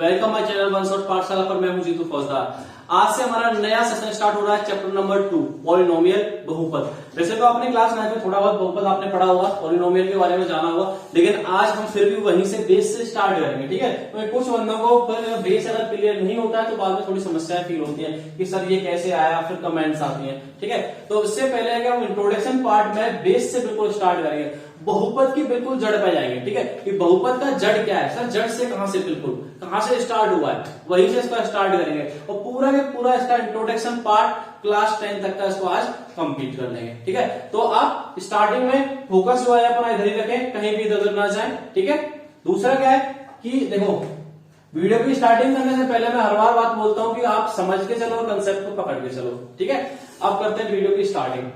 Welcome my channel one shot पाठशाला पर। मैं हूं जीतू फौजदार। आज से हमारा नया सेशन स्टार्ट हो रहा है, चैप्टर नंबर 2 पॉलिनोमियल बहुपद। वैसे तो आपने क्लास 9 में थोड़ा बहुत बहुपद आपने पढ़ा होगा, पॉलिनोमियल के बारे में जाना होगा, लेकिन आज हम फिर भी वहीं से बेस से स्टार्ट करेंगे। ठीक है, तो कुछ बंदों को बेस अगर क्लियर नहीं होता है तो बाद में थोड़ी समस्याएं फील होती है कि सर ये कैसे आया, फिर कमेंट्स आती हैं। ठीक है, तो इससे पहले अगर हम इंट्रोडक्शन पार्ट में बेस से बिल्कुल स्टार्ट करेंगे, बहुपद की बिल्कुल जड़ पे जाएंगे। ठीक है, कि बहुपद का जड़ क्या है, सर जड़ से कहां से, बिल्कुल कहां से स्टार्ट हुआ है, वहीं से इसका स्टार्ट करेंगे और पूरा के पूरा इसका इंट्रोडक्शन पार्ट क्लास 10 तक का इसको आज कंप्लीट कर लेंगे। ठीक है, तो आप स्टार्टिंग में फोकस जो है अपना इधर ही रखें, कहीं भी इधर ना जाए। ठीक है, दूसरा क्या है कि देखो, वीडियो की स्टार्टिंग करने से पहले मैं हर बार बात बोलता हूं कि आप समझ के चलो और कंसेप्ट को पकड़ के चलो। ठीक है, अब करते हैं वीडियो की स्टार्टिंग।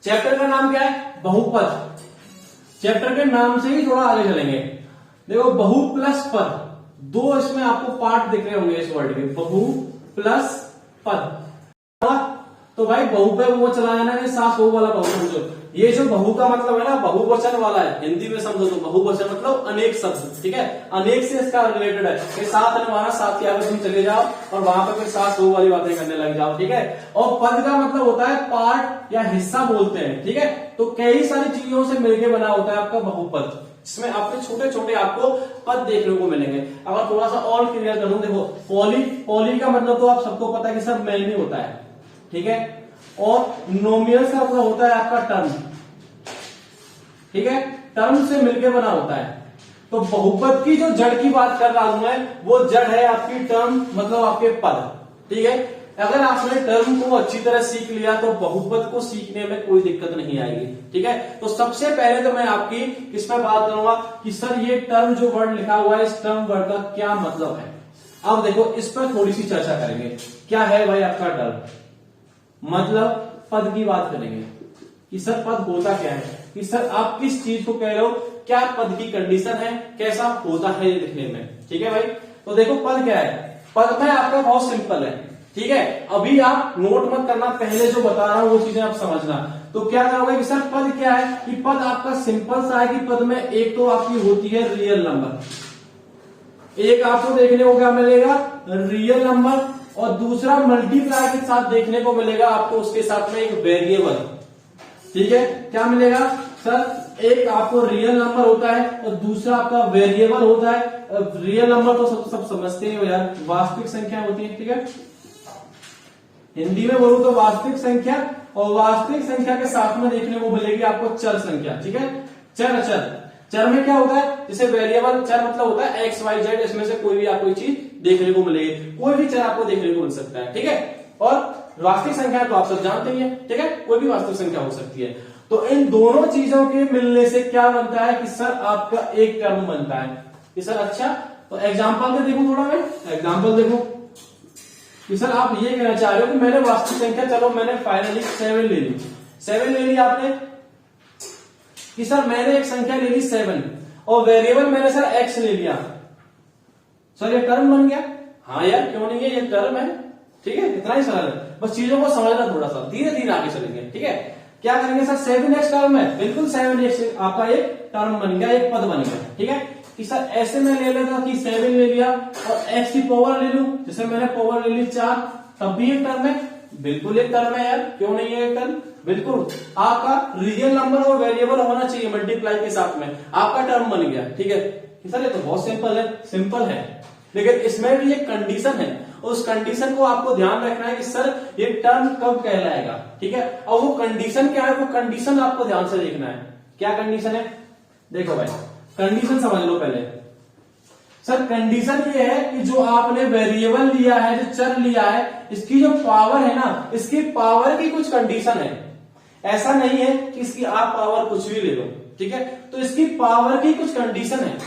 चैप्टर का नाम क्या है, बहुपद। चैप्टर के नाम से ही थोड़ा आगे चलेंगे। देखो, बहु प्लस पद, दो इसमें आपको पार्ट दिख रहे होंगे इस वर्ड के, बहु प्लस पद। तो भाई बहु पे वो चला है ना कि सास बहु वाला बहु समझो। ये जो बहु का मतलब है ना, बहुवचन वाला है, हिंदी में समझो तो बहुवचन मतलब अनेक शब्द। ठीक है, अनेक से इसका रिलेटेड है कि साथ निभाना, साथ के आगे तुम चले जाओ और वहां पर फिर सास बहु वाली बातें करने लग जाओ। ठीक है, और पद का मतलब होता है पार्ट या हिस्सा बोलते हैं। ठीक है, तो कई सारी चीजों से मिलकर बना होता है आपका बहुपद, जिसमें आपके छोटे छोटे आपको पद देखने को मिलेंगे। अगर थोड़ा सा और क्लियर करूं, देखो पॉली का मतलब तो आप सबको पता है कि सर मैनी होता है। ठीक है, और नोमियल का मतलब होता है आपका टर्म। ठीक है, टर्म से मिलके बना होता है। तो बहुपद की जो जड़ की बात कर रहा हूं मैं, वो जड़ है आपकी टर्म, मतलब आपके पद। ठीक है, अगर आपने टर्म को अच्छी तरह सीख लिया तो बहुपद को सीखने में कोई दिक्कत नहीं आएगी। ठीक है, तो सबसे पहले तो मैं आपकी इस पर बात करूंगा कि सर ये टर्म जो वर्ड लिखा हुआ है, इस टर्म वर्ड का क्या मतलब है। अब देखो, इस पर थोड़ी सी चर्चा करेंगे। क्या है भाई आपका टर्म, मतलब पद की बात करेंगे कि सर पद होता क्या है, कि सर आप किस चीज को कह रहे हो, क्या पद की कंडीशन है, कैसा होता है ये दिखने में। ठीक है भाई, तो देखो पद क्या है। पद में आपका बहुत सिंपल है। ठीक है, अभी आप नोट मत करना, पहले जो बता रहा हूं वो चीजें आप समझना। तो क्या कहोगे कि सर पद क्या है, कि पद आपका सिंपल सा है कि पद में एक तो आपकी होती है रियल नंबर, एक आपको देखने को क्या मिलेगा, रियल नंबर, और दूसरा मल्टीप्लाई के साथ देखने को मिलेगा आपको उसके साथ में एक वेरिएबल। ठीक है, क्या मिलेगा सर, एक आपको रियल नंबर होता है और दूसरा आपका वेरिएबल होता है। रियल नंबर तो सब समझते हो यार, वास्तविक संख्या होती है। ठीक है, हिंदी में बोलूं तो वास्तविक संख्या, और वास्तविक संख्या के साथ में देखने को मिलेगी आपको चर संख्या। ठीक है, चर में क्या होता है, जैसे वेरिएबल, चर मतलब होता है एक्स वाई जेड, इसमें से कोई भी आपको चीज देखने को मिलेगी, कोई भी चर आपको देखने को मिल सकता है। ठीक है, और वास्तविक संख्या तो आप सब जानते ही हैं। ठीक है, कोई भी वास्तविक संख्या हो सकती है। तो इन दोनों चीजों के मिलने से क्या बनता है कि सर आपका एक टर्म बनता है। कि सर अच्छा, तो एग्जाम्पल में देखो, थोड़ा मैं एग्जाम्पल देखो कि सर आप ये कहना चाह रहे हो कि मैंने वास्तविक संख्या, चलो मैंने फाइनली 7 ले ली, 7 ले ली आपने, कि सर मैंने एक संख्या ले ली 7 और वेरिएबल मैंने सर x ले लिया, सर ये टर्म बन गया। हाँ यार, क्यों नहीं है, ये टर्म है। ठीक है, इतना ही सरल है, बस चीजों को समझना, थोड़ा सा धीरे धीरे आगे चलेंगे। ठीक है, क्या करेंगे सर, 7x टर्म है, बिल्कुल 7x आपका एक टर्म बन गया, एक पद बन गया। ठीक है, कि सर ऐसे मैं ले लेता कि 7 ले लिया और x की पावर ले लूं, जैसे मैंने पावर ले ली 4, तब भी एक टर्म है, बिल्कुल एक टर्म है यार, क्यों नहीं है एक टर्म, बिल्कुल। आपका रियल नंबर और वेरिएबल होना चाहिए मल्टीप्लाई के साथ में, आपका टर्म बन गया। ठीक है, सर ये तो बहुत सिंपल है, लेकिन इसमें भी एक कंडीशन है, उस कंडीशन को आपको ध्यान रखना है कि सर ये टर्म कब कहलाएगा। ठीक है, और वो कंडीशन क्या है, वो कंडीशन आपको ध्यान से देखना है। क्या कंडीशन है, देखो भाई कंडीशन समझ लो पहले। सर कंडीशन ये है कि जो आपने वेरिएबल लिया है, जो चर लिया है, इसकी जो पावर है ना, इसकी पावर की कुछ कंडीशन है। ऐसा नहीं है कि इसकी आप पावर कुछ भी ले लो। ठीक है, तो इसकी पावर की कुछ कंडीशन है।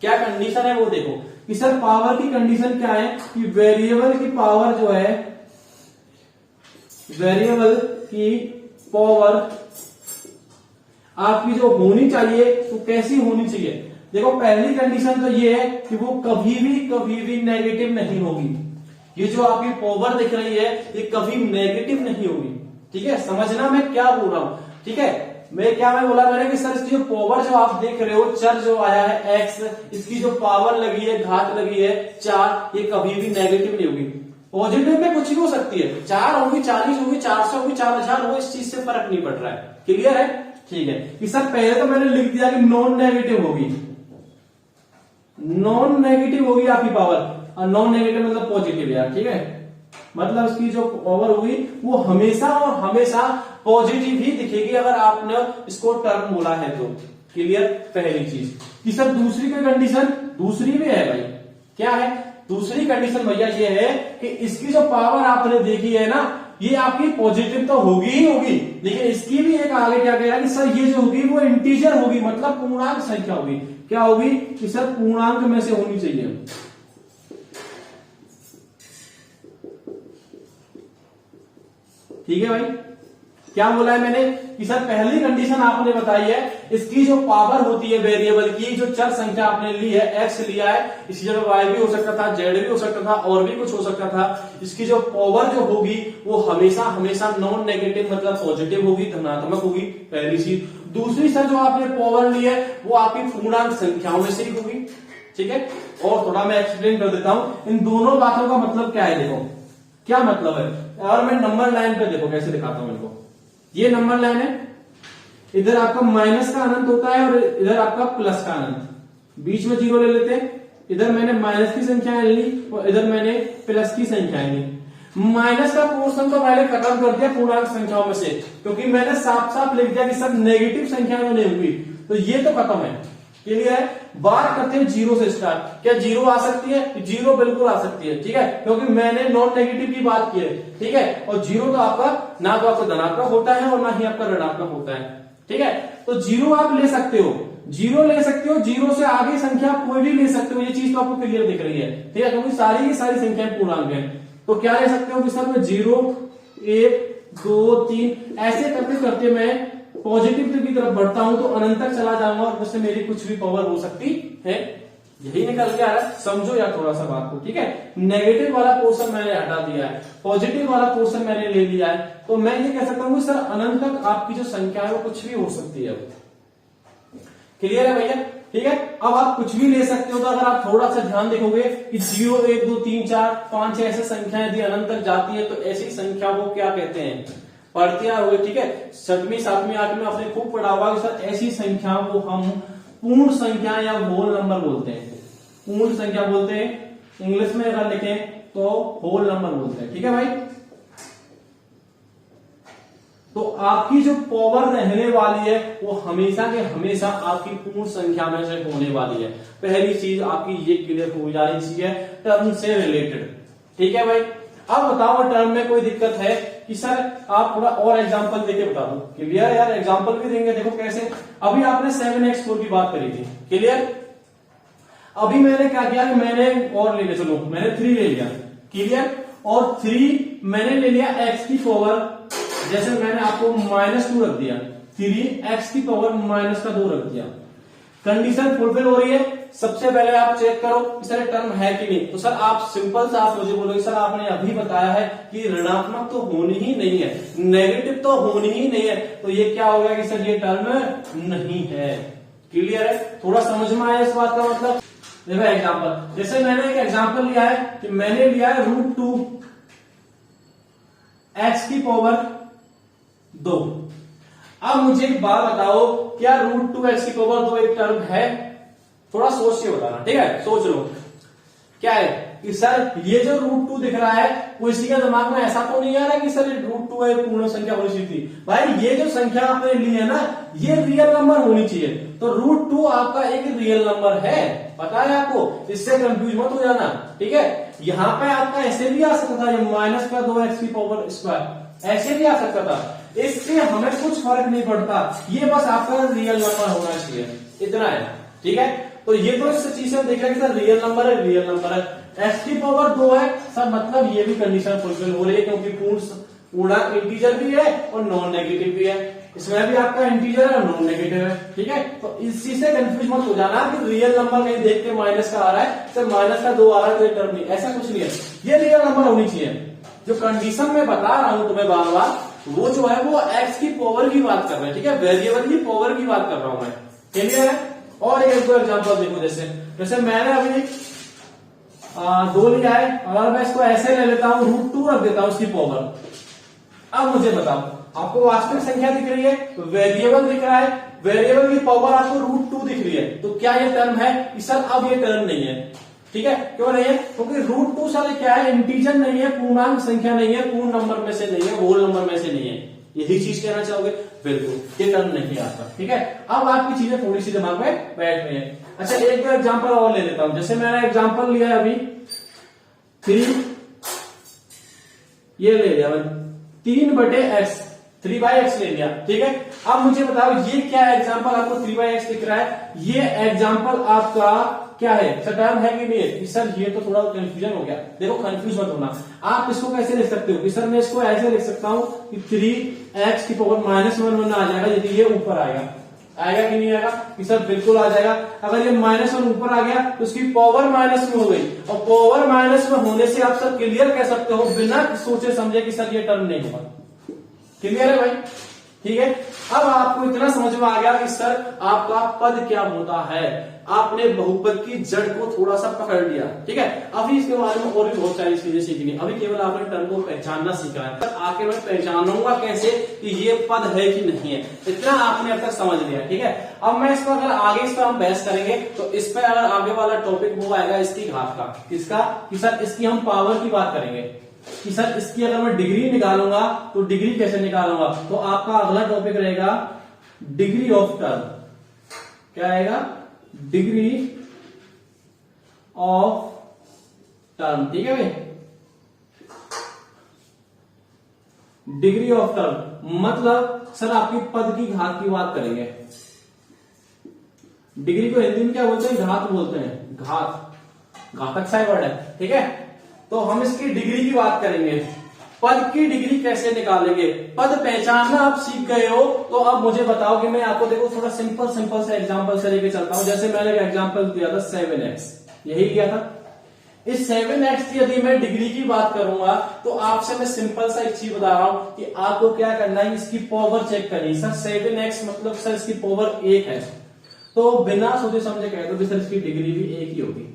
क्या कंडीशन है वो देखो कि सर पावर की कंडीशन क्या है, कि वेरिएबल की पावर जो है, वेरिएबल की पावर आपकी जो होनी चाहिए वो कैसी होनी चाहिए। देखो पहली कंडीशन तो ये है कि वो कभी भी नेगेटिव नहीं होगी। ये जो आपकी पावर दिख रही है, ये कभी नेगेटिव नहीं होगी। ठीक है, समझना मैं क्या बोल रहा हूं, ठीक है। मैं बोला मैंने कि सर इसकी जो पावर जो आप देख रहे हो, चर जो आया है x, इसकी जो पावर लगी है, घात लगी है 4, ये कभी भी नेगेटिव नहीं होगी। पॉजिटिव में कुछ भी हो सकती है, 4 होगी, 40 होगी, 400 होगी, 4000 हो, इस चीज से फर्क नहीं पड़ रहा है। क्लियर है? ठीक है कि सर पहले तो मैंने लिख दिया कि नॉन नेगेटिव होगी, नॉन नेगेटिव होगी आपकी पावर, और नॉन नेगेटिव मतलब पॉजिटिव यार, ठीक है। मतलब इसकी जो पावर होगी वो हमेशा और हमेशा पॉजिटिव ही दिखेगी अगर आपने इसको टर्म बोला है तो। क्लियर? पहली चीज कि सर दूसरी की कंडीशन, दूसरी भी है भाई, क्या है दूसरी कंडीशन भैया? ये है कि इसकी जो पावर आपने देखी है ना, ये आपकी पॉजिटिव तो होगी ही होगी, लेकिन इसकी भी एक आगे क्या कह रहा है कि सर ये जो होगी वो इंटीजर होगी, मतलब पूर्णांक संख्या होगी। क्या होगी? कि सर पूर्णांक में से होनी चाहिए। ठीक है भाई, क्या बोला है मैंने कि सर पहली कंडीशन आपने बताई है, इसकी जो पावर होती है वेरिएबल की, जो चर संख्या आपने ली है, एक्स लिया है, इसी जगह वाई भी हो सकता था, जेड भी हो सकता था, और भी कुछ हो सकता था, इसकी जो पावर जो होगी वो हमेशा हमेशा नॉन नेगेटिव मतलब पॉजिटिव होगी, धनात्मक होगी, पहली चीज। दूसरी सर जो आपने पावर ली है वो आपकी पूर्णांक संख्याओं में से ही होगी। ठीक है, और थोड़ा मैं एक्सप्लेन कर देता हूं इन दोनों बातों का मतलब क्या है। देखो क्या मतलब है, और मैं नंबर लाइन पे देखो कैसे दिखाता हूं इनको। ये नंबर लाइन है, इधर आपका माइनस का अनंत होता है और इधर आपका प्लस का अनंत, बीच में जीरो ले लेते हैं। इधर मैंने माइनस की संख्याएं ली और इधर मैंने प्लस की संख्याएं ली। माइनस का पोर्शन तो मैंने खत्म कर दिया पूर्णांक संख्याओं में से, क्योंकि मैंने साफ साफ लिख दिया कि सब नेगेटिव संख्या में नहीं हुई, तो ये तो खत्म है। क्लियर है? बात करते हैं जीरो से स्टार्ट। क्या जीरो आ सकती है? जीरो बिल्कुल आ सकती है, ठीक है, क्योंकि मैंने नॉन नेगेटिव की बात की है। ठीक है, और जीरो तो आपका ना तो आपका धनात्मक होता है और ना ही आपका ऋणात्मक होता है। ठीक है, तो जीरो आप ले सकते हो, जीरो ले सकते हो, जीरो से आगे संख्या कोई भी ले सकते हो, ये चीज तो आपको क्लियर दिख रही है। ठीक है, क्योंकि सारी की सारी संख्याएं पूर्णांक है। तो क्या ले सकते हो कि सर मैं 0 1 2 3 ऐसे करते करते मैं पॉजिटिव की तरफ बढ़ता हूं तो अनंत तक चला जाऊंगा और उससे मेरी कुछ भी पावर हो सकती है। यही निकल के आ रहा है, समझो यार थोड़ा सा बात को। ठीक है, नेगेटिव वाला पोर्शन मैंने हटा दिया है, पॉजिटिव वाला पोर्शन मैंने ले लिया है, तो मैं ये कह सकता हूं सर अनंत तक आपकी जो संख्या है वो कुछ भी हो सकती है। क्लियर है भैया? ठीक है, अब आप कुछ भी ले सकते हो। तो अगर आप थोड़ा सा ध्यान देखोगे कि 0 1 2 3 4 5 6 ऐसे संख्याएं यदि अनंत तक जाती है तो ऐसी संख्या को क्या कहते हैं? पढ़तियां हुए। ठीक है, 6वीं 7वीं 8वीं आपने खूब पढ़ा होगा कि सर ऐसी संख्या को हम पूर्ण संख्या या होल नंबर बोलते हैं। पूर्ण संख्या बोलते हैं, इंग्लिश में अगर लिखें तो होल नंबर बोलते हैं। ठीक है भाई, तो आपकी जो पावर रहने वाली है वो हमेशा के हमेशा आपकी पूर्ण संख्या में से होने वाली है। पहली चीज आपकी ये क्लियर हो जानी चाहिए टर्म से रिलेटेड। ठीक है भाई, अब बताओ टर्म में कोई दिक्कत है कि सर आप थोड़ा और एग्जांपल देके बता दो। क्लियर यार, एग्जांपल भी देंगे। देखो कैसे, अभी आपने 7x4 की बात करी थी। क्लियर, अभी मैंने क्या किया कि मैंने और ले लिया, चलो मैंने 3 ले लिया। क्लियर, और 3 मैंने ले लिया x की पावर, जैसे मैंने आपको -2 रख दिया, 3x की पावर -2 रख दिया। कंडीशन फुलफिल हो रही है। सबसे पहले आप चेक करो सर टर्म है कि नहीं। तो सर आप सिंपल से आप मुझे बोलोगे सर आपने अभी बताया है कि ऋणात्मक तो होनी ही नहीं है, नेगेटिव तो होनी ही नहीं है, तो ये क्या हो गया कि सर ये टर्म नहीं है। क्लियर है? थोड़ा समझ में आया इस बात का मतलब? देखो एग्जांपल, जैसे मैंने एक एग्जांपल लिया है कि मैंने लिया है √2 x की पावर 2। अब मुझे एक बात बताओ, क्या √2 x की पावर 2 एक टर्म है? थोड़ा सोच के बताना। ठीक है, सोच लो क्या है कि सर ये जो √2 दिख रहा है वो इसी का दिमाग में ऐसा तो नहीं आ रहा कि सर ये √2 है, पूर्ण संख्या होनी चाहिए थी। भाई ये जो संख्या आपने ली है ना, ये रियल नंबर होनी चाहिए। तो √2 आपका एक रियल नंबर है, पता है आपको, इससे कंफ्यूज मत हो जाना। ठीक है, यहाँ पे आपका ऐसे भी आ सकता था, -2x की पावर स्क्वायर ऐसे भी आ सकता था, इससे हमें कुछ फर्क नहीं पड़ता, ये बस आपका रियल नंबर होना चाहिए, इतना है। ठीक है, तो ये तो इस चीज से देख रहे हैं सर रियल नंबर है, रियल नंबर है। x की पावर 2 है सर, मतलब ये भी कंडीशन फुलफिल हो रही है, क्योंकि पूर्णांक इंटीजर भी है और नॉन नेगेटिव भी है, इसमें भी आपका इंटीजर है और नॉन नेगेटिव है। ठीक है, तो इस चीज से कंफ्यूज मत हो जाना कि रियल नंबर कहीं देख के माइनस का आ रहा है, सर -2 आ रहा है तो ये टर्म नहीं, ऐसा कुछ नहीं है, ये रियल नंबर होनी चाहिए। जो कंडीशन में बता रहा हूं तुम्हें बार बार, वो जो है वो x की पावर की बात कर रहे हैं, ठीक है, वेरिएबल की पावर की बात कर रहा हूं मैं, क्लियर है। और एक दो एग्जांपल देखो, जैसे मैंने अभी 2 लिया है, अगर मैं इसको ऐसे ले लेता हूं, √2 रख देता हूं इसकी पावर। अब मुझे बताओ, आपको वास्तविक संख्या दिख रही है, वेरिएबल दिख रहा है, वेरिएबल की पावर आपको √2 दिख रही है, तो क्या ये टर्म है कि सर अब ये टर्म नहीं है, ठीक है, क्यों नहीं है, क्योंकि √2 साले क्या है, इंटीजर नहीं है, पूर्णांक संख्या नहीं है, पूर्ण नंबर में से नहीं है, होल नंबर में से नहीं है, यही चीज कहना चाहोगे, बिल्कुल ये टर्म नहीं आता, ठीक है। अब आपकी चीजें थोड़ी सी दिमाग में बैठ रही है। अच्छा, एक दो एग्जांपल और ले लेता हूं, जैसे मैंने एग्जांपल लिया है अभी 3, ये ले लिया 3/x, 3/x ले लिया, ठीक है। अब मुझे बताओ ये क्या एग्जांपल आपको 3/x दिख रहा है, ये एग्जांपल आपका क्या है, टर्म है कि नहीं है। सर ये तो थोड़ा कंफ्यूजन हो गया, देखो कंफ्यूज मत होना, आप इसको कैसे लिख सकते हो कि सर मैं इसको ऐसे लिख सकता हूं कि 3x की पावर -1 आ जाएगा यदि ये ऊपर आएगा, आएगा कि नहीं आएगा, कि सर बिल्कुल आ जाएगा। अगर ये -1 ऊपर आ गया तो उसकी पावर माइनस में हो गई, और पावर माइनस में होने से आप सर क्लियर कह सकते हो बिना सोचे समझे कि सर ये टर्म नहीं होगा, क्लियर है भाई, ठीक है। अब आपको इतना समझ में आ गया कि सर आपका पद क्या होता है, आपने बहुपद की जड़ को थोड़ा सा पकड़ लिया, ठीक है। अभी इसके बारे में और भी बहुत सारी चीजें सीखनी, अभी केवल आपने टर्म को पहचानना सीखा है, पर आखिर में पहचानूंगा कैसे कि ये पद है कि नहीं है, इतना आपने अब तक समझ लिया, ठीक है। अब मैं इसको अगर आगे इस पर हम बहस करेंगे तो इस पर अगर आगे वाला टॉपिक वो आएगा इसकी घात का, किसका, कि सर इसकी हम पावर की बात करेंगे, कि सर इसकी अगर मैं डिग्री निकालूंगा तो डिग्री कैसे निकालूंगा, तो आपका अगला टॉपिक रहेगा डिग्री ऑफ टर्म, क्या आएगा, डिग्री ऑफ टर्म, ठीक है भाई, डिग्री ऑफ टर्म मतलब सर आपकी पद की घात की बात करेंगे। डिग्री को हिंदी में क्या बोलते हैं, घात बोलते हैं, घात, घातक सा वर्ड है, ठीक है। तो हम इसकी डिग्री की बात करेंगे, पद की डिग्री कैसे निकालेंगे, पद पहचानना आप सीख गए हो, तो अब मुझे बताओ कि मैं आपको देखो थोड़ा सिंपल सा एग्जांपल से लेके चलता हूं। जैसे मैंने एक एग्जांपल दिया था 7x, यही दिया था, इस 7x की यदि मैं डिग्री की बात करूंगा तो आपसे मैं सिंपल सा एक चीज बता रहा हूं कि आपको क्या करना है, इसकी पावर चेक करनी है। सर 7x मतलब सर इसकी पावर 1 है, तो बिना सोचे समझे कह दो कि सर इसकी डिग्री भी 1 ही होगी,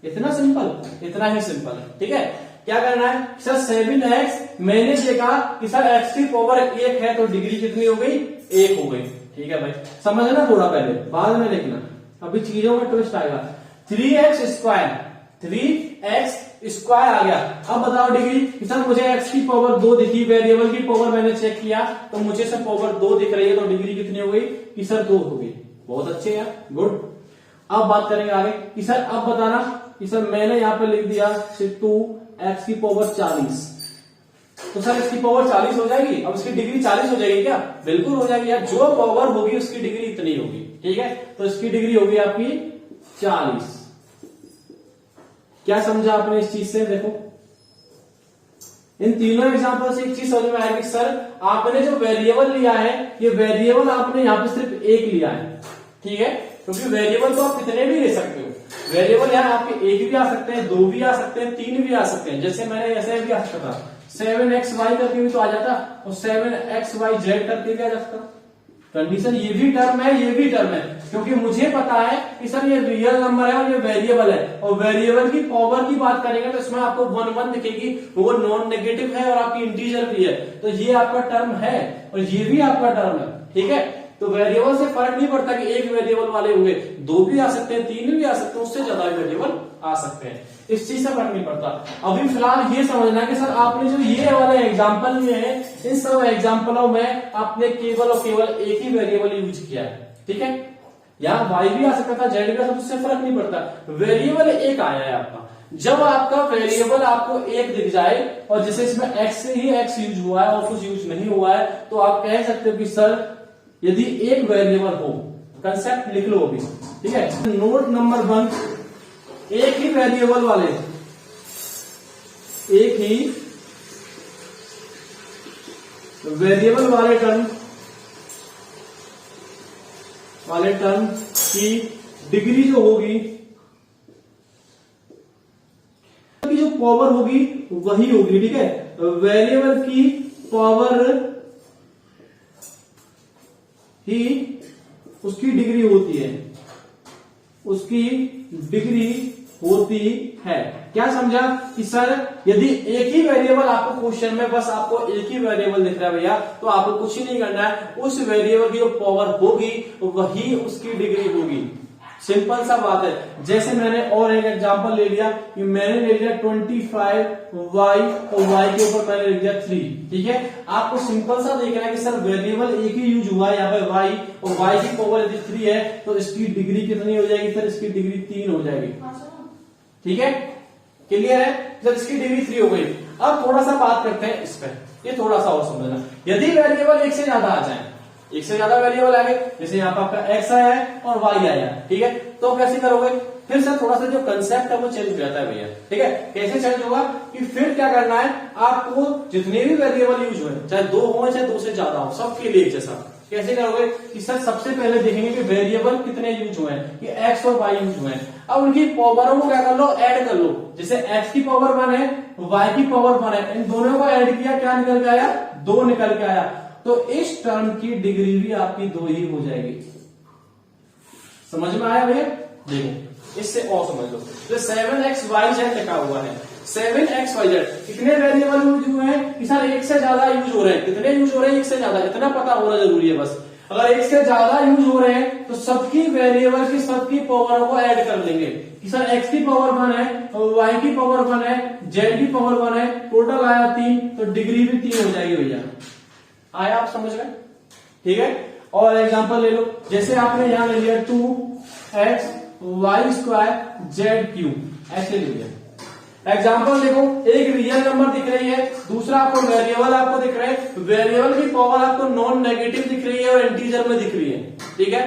इतना सिंपल, इतना ही सिंपल है, ठीक है। क्या करना है, सर 7x मैंने देखा कि सर x की पावर 1 है तो डिग्री कितनी हो गई, 1 हो गई, ठीक है भाई, समझना थोड़ा पहले, बाद में लिखना, अभी चीजों में ट्विस्ट आएगा। 3x स्क्वायर, 3x स्क्वायर आ गया, अब बताओ डिग्री, कि सर मुझे x की पावर 2 दिखी, वेरिएबल की पावर मैंने चेक किया तो मुझे सर पावर 2 दिख रही है, तो डिग्री कितनी हो गई, कि सर 2 हो गई, बहुत अच्छे यार, गुड। अब बात करेंगे आगे कि सर अब बताना कि सर मैंने यहां पे लिख दिया 2x की पावर 40, तो सर इसकी पावर 40 हो जाएगी, अब इसकी डिग्री 40 हो जाएगी क्या, बिल्कुल हो जाएगी यार, जो पावर होगी उसकी डिग्री इतनी होगी, ठीक है। तो इसकी डिग्री होगी आपकी 40। क्या समझा आपने इस चीज से, देखो इन तीनों एग्जांपल से एक चीज समझ में आएगी, सर आपने जो वेरिएबल लिया है ये वेरिएबल आपने यहां पे सिर्फ 1 लिया है, ठीक है, क्योंकि वेरिएबल तो आप कितने भी ले सकते हो, वेरिएबल यहाँ आपके 1 भी आ सकते हैं, 2 भी आ सकते हैं, 3 भी आ सकते हैं, जैसे मैंने ऐसे भी आ सकता था 7xy करके भी तो आ जाता, और 7xyz करके भी आ जाता। कंडीशन ये भी टर्म है, ये भी टर्म है, क्योंकि मुझे पता है कि सर ये रियल नंबर है और ये वेरिएबल है, और वेरिएबल की पावर की बात करेंगे तो इसमें आपको 1 दिखेगी, वो नॉन नेगेटिव है और आपकी इंटीजर भी है, तो ये आपका टर्म है और ये भी आपका टर्म है, ठीक है। तो वेरिएबल से फर्क नहीं पड़ता कि एक वेरिएबल वाले होंगे, 2 भी आ सकते हैं, 3 भी आ सकते हैं, उससे ज्यादा वेरिएबल आ सकते हैं, इस चीज से फर्क नहीं पड़ता। अभी फिलहाल ये समझना कि सर आपने जो ये वाले एग्जांपल लिए हैं, इन सब एग्जांपलों में आपने केवल और केवल एक ही वेरिएबल यूज किया है, ठीक है। यहाँ y भी आ सकता था, z भी आ सकता, उससे फर्क नहीं पड़ता, वेरिएबल एक आया है आपका। जब आपका वेरिएबल आपको 1 दिख जाए और जैसे इसमें x से ही x यूज हुआ है और कुछ यूज नहीं हुआ है, तो आप कह सकते हो कि सर यदि एक वेरिएबल हो, कंसेप्ट लिख लो अभी, ठीक है। नोट नंबर 1, एक ही वेरिएबल वाले, एक ही वेरिएबल वाले टर्म की डिग्री जो होगी, की जो पावर होगी वही होगी, ठीक है। वेरिएबल की पावर ही उसकी डिग्री होती है, उसकी डिग्री होती है। क्या समझा कि सर यदि एक ही वेरिएबल आपको क्वेश्चन में, बस आपको एक ही वेरिएबल दिख रहा है भैया, तो आपको कुछ ही नहीं करना है, उस वेरिएबल की जो पावर होगी वही उसकी डिग्री होगी। सिंपल सा बात है। जैसे मैंने और एक एग्जांपल ले लिया कि मैंने ले लिया 25y और y के ऊपर मैंने लिख दिया 3, ठीक है। आपको सिंपल सा देखना है कि सर वेरिएबल एक ही यूज हुआ है यहाँ पे y, और y की पावर यदि 3 है तो इसकी डिग्री कितनी हो जाएगी सर? इसकी डिग्री 3 हो जाएगी, ठीक है। क्लियर है? जब इसकी डिग्री 3 हो गई, अब थोड़ा सा बात करते हैं इस पर, ये थोड़ा सा और समझना। यदि वेरिएबल एक से ज्यादा आ जाए, एक से ज्यादा वेरिएबल आ गए, जैसे यहाँ पर आपका x आया है और y आया है, ठीक है, तो कैसे करोगे? फिर सर थोड़ा सा जो कंसेप्ट है वो चेंज हो जाता है भैया, ठीक है। कैसे चेंज होगा कि फिर क्या करना है आपको, जितने भी वेरिएबल यूज हुए, चाहे 2 हो चाहे 2 से ज्यादा हो, सबके लिए एक जैसा। कैसे करोगे कि सर सबसे पहले देखेंगे कि वेरिएबल कितने यूज हुए हैं, कि x और y यूज हुए हैं। अब उनकी पावरों को क्या कर लो? ऐड कर लो। जैसे x की पावर 1 है, y की पावर 1 है, इन दोनों को ऐड किया, क्या निकल के आया? 2 निकल के आया। तो इस टर्म की डिग्री भी आपकी 2 ही हो जाएगी। समझ में आया भैया? देखो इससे और समझ लो, तो 7xyz लिखा हुआ है, 7xyz कितने वेरिएबल यूज हुए हैं कि सर एक से ज्यादा यूज हो रहे हैं। कितने यूज हो रहे हैं? एक से ज्यादा, इतना पता होना जरूरी है बस। अगर एक से ज्यादा यूज हो रहे हैं तो सबकी वेरिएबल की सबकी पावरों को ऐड कर लेंगे कि सर x की पावर 1 है, y की पावर 1 है, z की पावर 1 है, टोटल आया 3, तो डिग्री भी 3 हो जाएगी भैया। आया? आप समझ गए? ठीक है। और एग्जांपल ले लो, जैसे आपने यहां ले लिया 2x y² z³ ऐसे ले लिया। एग्जांपल देखो, एक रियल नंबर दिख रही है, दूसरा आपको वेरिएबल आपको दिख रहा है, वेरिएबल की पावर आपको नॉन नेगेटिव दिख रही है और इंटीजर में दिख रही है, ठीक है।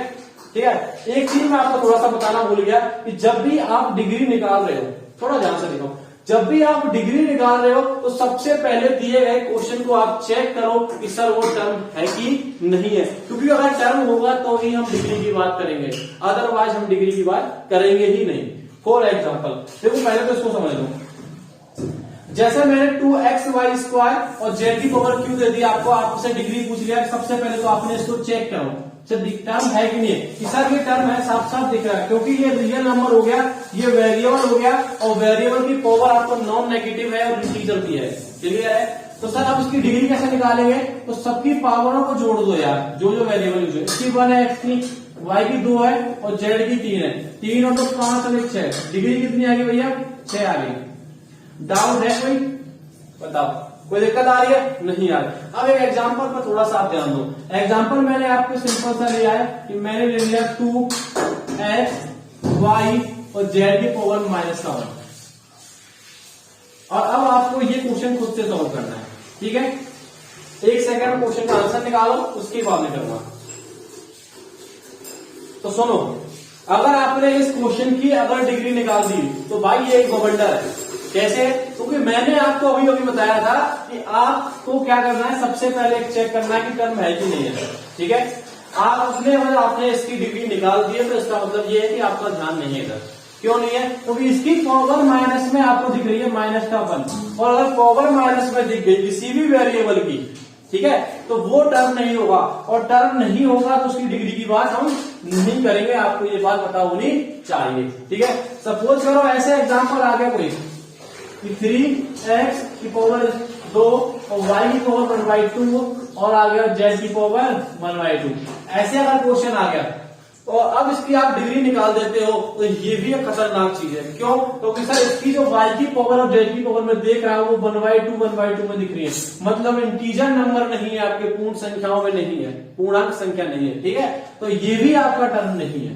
ठीक है, एक चीज मैं आपको थोड़ा सा बताना भूल गया कि जब भी आप डिग्री निकाल रहे हो, थोड़ा ध्यान से देखो, जब भी आप डिग्री निकाल रहे हो तो सबसे पहले दिए गए क्वेश्चन को आप चेक करो कि सर वो टर्म है कि नहीं है, क्योंकि अगर टर्म होगा तो ही हम डिग्री की बात करेंगे, अदरवाइज हम डिग्री की बात करेंगे ही नहीं। फॉर एग्जाम्पल देखो, पहले तो इसको समझ लो। जैसे मैंने 2xy² और z की पावर q दे दी आपको, आपसे डिग्री पूछ लिया, सबसे पहले तो आपने इसको चेक करो टर्म है कि नहीं है, कि सर ये टर्म है, साफ साफ दिख रहा है, क्योंकि ये रियल नंबर हो गया, ये वेरिएबल हो गया, और वेरिएबल की पावर आपको नॉन नेगेटिव है और इंटीजर की है। क्लियर है? तो सर अब इसकी डिग्री कैसे निकालेंगे? तो सबकी पावरों को जोड़ दो यार, जो जो वेरिएबल यूज है। इसकी 1 है, x की, y की 2 है और z की 3 है, 3 और 2 5 और 6, डिग्री कितनी आ गई भैया? 6 आ गई। डाउट है कोई? बताओ, कोई दिक्कत आ रही है? नहीं आ रही। अब एक एग्जांपल पर थोड़ा सा आप ध्यान दो। एग्जांपल मैंने आपको सिंपल सा लिया है कि मैंने ले लिया 2x y और z की पावर -1, और अब आपको ये क्वेश्चन खुद से सॉल्व करना है, ठीक है। 1 सेकंड में क्वेश्चन का आंसर निकालो, उसके बाद में करूंगा। तो सुनो, अगर आपने इस क्वेश्चन की अगर डिग्री निकाल दी तो भाई ये एक बवंडर है। कैसे? क्योंकि मैंने आपको अभी अभी बताया था कि आपको क्या करना है, सबसे पहले चेक करना है कि टर्म है कि नहीं है, ठीक है। आपने इसकी डिग्री निकाल दी है, तो इसका मतलब ये है कि आपका ध्यान नहीं है इधर। क्यों नहीं है? क्योंकि इसकी पावर माइनस में आपको दिख रही है -1, और अगर पावर माइनस में दिख गई किसी भी वेरिएबल की, ठीक है, तो वो टर्म नहीं होगा, और टर्म नहीं होगा तो उसकी डिग्री की बात हम नहीं करेंगे। आपको ये बात पता होनी चाहिए, ठीक है। सपोज करो ऐसे एग्जांपल आ गया कोई कि 3x की पावर 2 और y की पावर 1/2 और आ गया z की पावर 1/2, ऐसे अगर क्वेश्चन आ गया तो अब इसकी आप डिग्री निकाल देते हो, तो ये भी एक खतरनाक चीज है। क्यों? क्योंकि सर इसकी जो y की पावर और z की पावर में देख रहा हूं वो 1/2 में दिख रही है, मतलब इंटीजर नंबर नहीं है, आपके पूर्ण संख्याओं में नहीं है, पूर्णांक संख्या नहीं है, ठीक है। तो ये भी आपका टर्म नहीं है।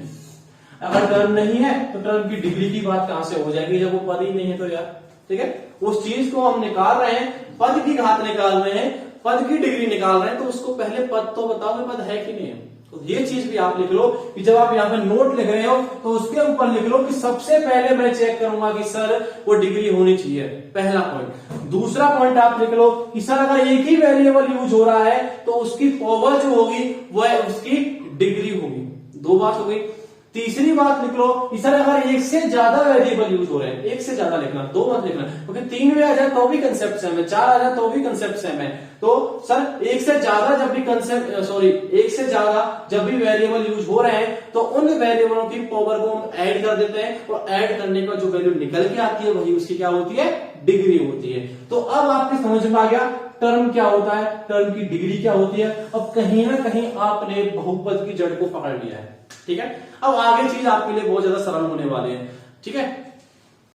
अगर टर्म नहीं है तो टर्म की डिग्री की बात कहां से हो जाएगी, जब वो पद ही नहीं है तो यार, ठीक है। उस चीज को हम निकाल रहे हैं, पद की घात निकाल रहे हैं, पद की डिग्री निकाल रहे हैं, तो उसको पहले पद तो बताओ कि पद है कि नहीं है। तो ये चीज भी आप लिख लो कि जब आप यहाँ पे नोट लिख रहे हो तो उसके ऊपर लिख लो कि सबसे पहले मैं चेक करूंगा कि सर वो डिग्री होनी चाहिए, पहला पॉइंट। दूसरा पॉइंट आप लिख लो कि सर अगर एक ही वेरिएबल यूज हो रहा है तो उसकी पावर जो होगी वह उसकी डिग्री होगी। 2 बात हो गई। तीसरी बात लिख लो कि सर अगर एक से ज्यादा वेरिएबल यूज हो रहे हैं, एक से ज्यादा लिखना, दो मत लिखना, क्योंकि 3 में आ जाए तो भी कंसेप्ट सेम है, 4 आ जाए तो भी कंसेप्ट सेम है। तो सर एक से ज्यादा जब भी एक से ज्यादा जब भी वेरिएबल यूज हो रहे हैं तो उन वेरिएबलों की पावर को हम ऐड कर देते हैं, और ऐड करने का जो वैल्यू निकल के आती है वही उसकी क्या होती है, डिग्री होती है। तो अब आपकी समझ में आ गया टर्म क्या होता है, टर्म की डिग्री क्या होती है। अब कहीं ना कहीं आपने बहुपद की जड़ को पकड़ लिया है, ठीक है। अब आगे चीज आपके लिए बहुत ज्यादा सरल होने वाली है, ठीक है।